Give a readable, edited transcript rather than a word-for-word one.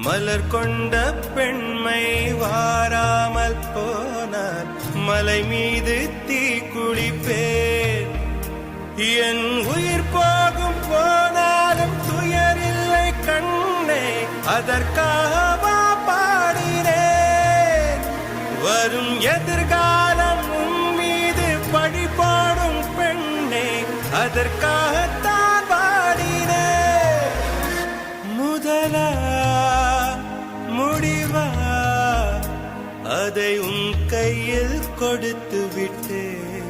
மலர் கொண்ட பெண்மை வாராமல் போனார் மலை மீது தீ குளிப்பேன். என் உயிர் போகும் போனாலும் துயரில்லை கண்ணே, அதற்காக பாடினேன். வரும் எதிர்காலம் உன் மீது பழி போடும் பெண்ணே, அதற்காகத்தான் பாடினேன். முதலா முடிவா அதை உன் கையில் கொடுத்து விட்டேன்.